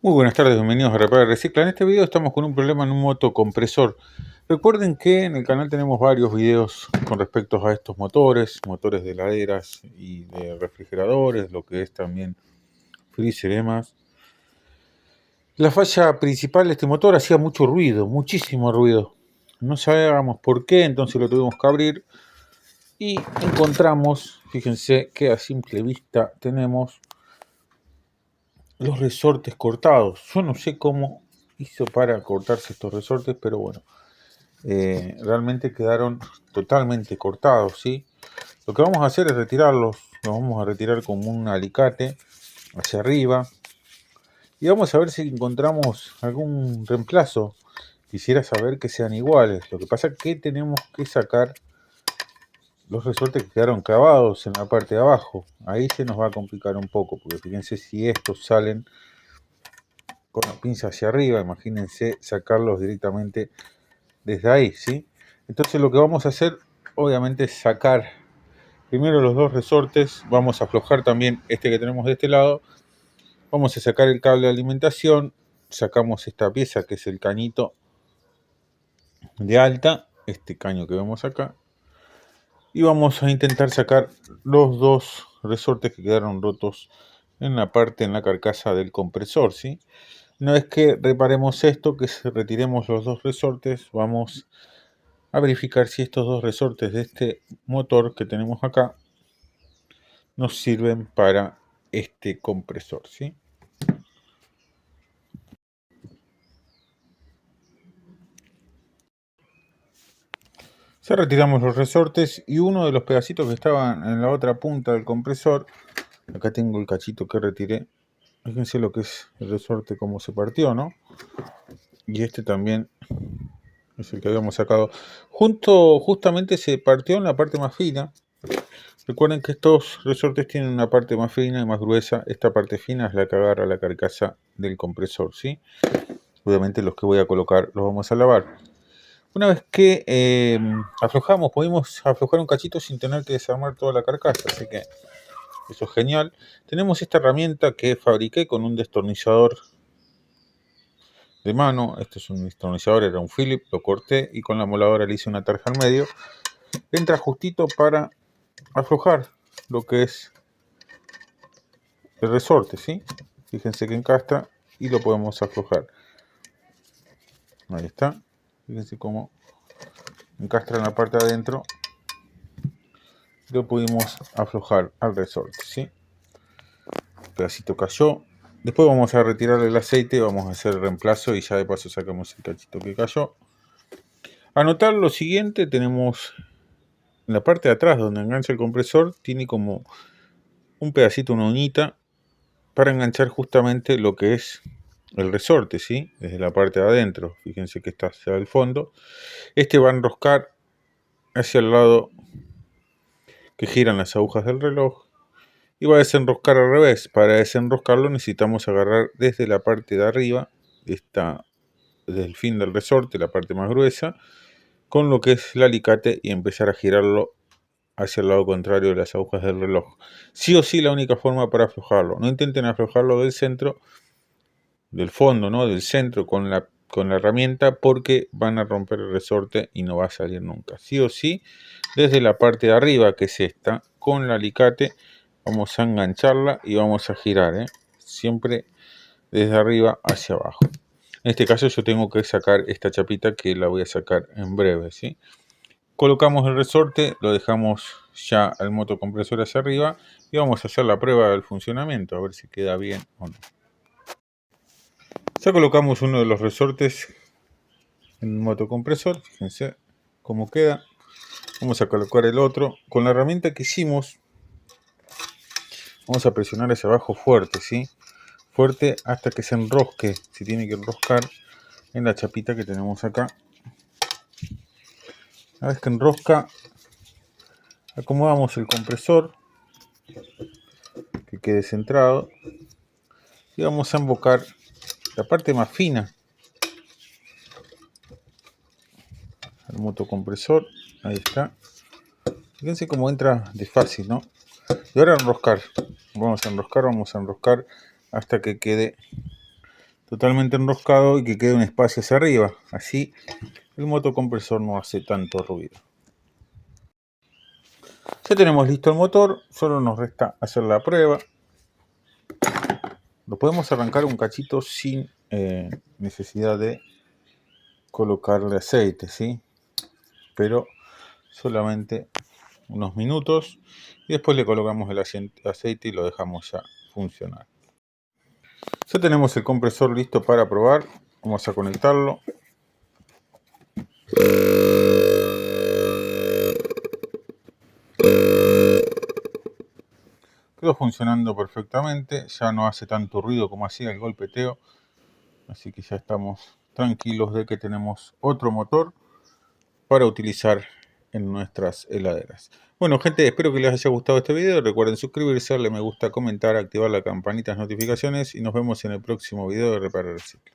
Muy buenas tardes, bienvenidos a Repara Recicla. En este video estamos con un problema en un motocompresor. Recuerden que en el canal tenemos varios videos con respecto a estos motores, motores de heladeras y de refrigeradores, lo que es también freezer y demás. La falla principal de este motor hacía mucho ruido, muchísimo ruido. No sabíamos por qué, entonces lo tuvimos que abrir y encontramos, fíjense que a simple vista tenemos los resortes cortados. Yo no sé cómo hizo para cortarse estos resortes, pero bueno, realmente quedaron totalmente cortados, ¿sí? Lo que vamos a hacer es retirarlos, los vamos a retirar con un alicate hacia arriba y vamos a ver si encontramos algún reemplazo. Quisiera saber que sean iguales. Lo que pasa es que tenemos que sacar los resortes que quedaron clavados en la parte de abajo. Ahí se nos va a complicar un poco, porque fíjense si estos salen con la pinza hacia arriba, imagínense sacarlos directamente desde ahí, ¿sí? Entonces lo que vamos a hacer, obviamente, es sacar primero los dos resortes, vamos a aflojar también este que tenemos de este lado, vamos a sacar el cable de alimentación, sacamos esta pieza que es el cañito de alta, este caño que vemos acá, y vamos a intentar sacar los dos resortes que quedaron rotos en la parte, en la carcasa del compresor, ¿sí? Una vez que reparemos esto, que retiremos los dos resortes, vamos a verificar si estos dos resortes de este motor que tenemos acá nos sirven para este compresor, ¿sí? Ya retiramos los resortes y uno de los pedacitos que estaban en la otra punta del compresor, acá tengo el cachito que retiré, fíjense lo que es el resorte, cómo se partió, ¿no? Y este también es el que habíamos sacado. Justamente se partió en la parte más fina. Recuerden que estos resortes tienen una parte más fina y más gruesa. Esta parte fina es la que agarra la carcasa del compresor, ¿sí? Obviamente los que voy a colocar los vamos a lavar. Una vez que aflojamos, pudimos aflojar un cachito sin tener que desarmar toda la carcasa, así que eso es genial. Tenemos esta herramienta que fabriqué con un destornillador de mano. Este es un destornillador, era un Phillips, lo corté y con la moladora le hice una tarja al medio. Entra justito para aflojar lo que es el resorte, ¿sí? Fíjense que encastra y lo podemos aflojar. Ahí está. Fíjense cómo encastra en la parte de adentro. Lo pudimos aflojar al resorte, ¿sí? El pedacito cayó. Después vamos a retirar el aceite, vamos a hacer el reemplazo y ya de paso sacamos el cachito que cayó. Anotar lo siguiente, tenemos en la parte de atrás donde engancha el compresor, tiene como un pedacito, una uñita, para enganchar justamente lo que es el resorte, ¿sí? Desde la parte de adentro, fíjense que está hacia el fondo. Este va a enroscar hacia el lado que giran las agujas del reloj y va a desenroscar al revés. Para desenroscarlo necesitamos agarrar desde la parte de arriba, desde el fin del resorte, la parte más gruesa, con lo que es el alicate y empezar a girarlo hacia el lado contrario de las agujas del reloj. Sí o sí la única forma para aflojarlo. No intenten aflojarlo del centro, del fondo, ¿no? Del centro con la herramienta, porque van a romper el resorte y no va a salir nunca. Sí o sí, desde la parte de arriba, que es esta, con el alicate vamos a engancharla y vamos a girar, siempre desde arriba hacia abajo. En este caso yo tengo que sacar esta chapita, que la voy a sacar en breve, ¿sí? Colocamos el resorte, lo dejamos ya al motocompresor hacia arriba y vamos a hacer la prueba del funcionamiento, a ver si queda bien o no. Ya colocamos uno de los resortes en el motocompresor, fíjense cómo queda. Vamos a colocar el otro. Con la herramienta que hicimos, vamos a presionar hacia abajo fuerte, ¿sí? Fuerte hasta que se enrosque. Se tiene que enroscar en la chapita que tenemos acá. Una vez que enrosca, acomodamos el compresor, que quede centrado, y vamos a embocar la parte más fina al motocompresor. Ahí está. Fíjense cómo entra de fácil, ¿no? Y ahora enroscar. Vamos a enroscar hasta que quede totalmente enroscado y que quede un espacio hacia arriba. Así el motocompresor no hace tanto ruido. Ya tenemos listo el motor, solo nos resta hacer la prueba. Lo podemos arrancar un cachito sin necesidad de colocarle aceite, ¿sí? Pero solamente unos minutos y después le colocamos el aceite y lo dejamos ya funcionar. Ya tenemos el compresor listo para probar. Vamos a conectarlo. Quedó funcionando perfectamente, ya no hace tanto ruido como hacía el golpeteo, así que ya estamos tranquilos de que tenemos otro motor para utilizar en nuestras heladeras. Bueno, gente, espero que les haya gustado este video. Recuerden suscribirse, darle me gusta, comentar, activar la campanita de notificaciones y nos vemos en el próximo video de Reparar el Ciclo.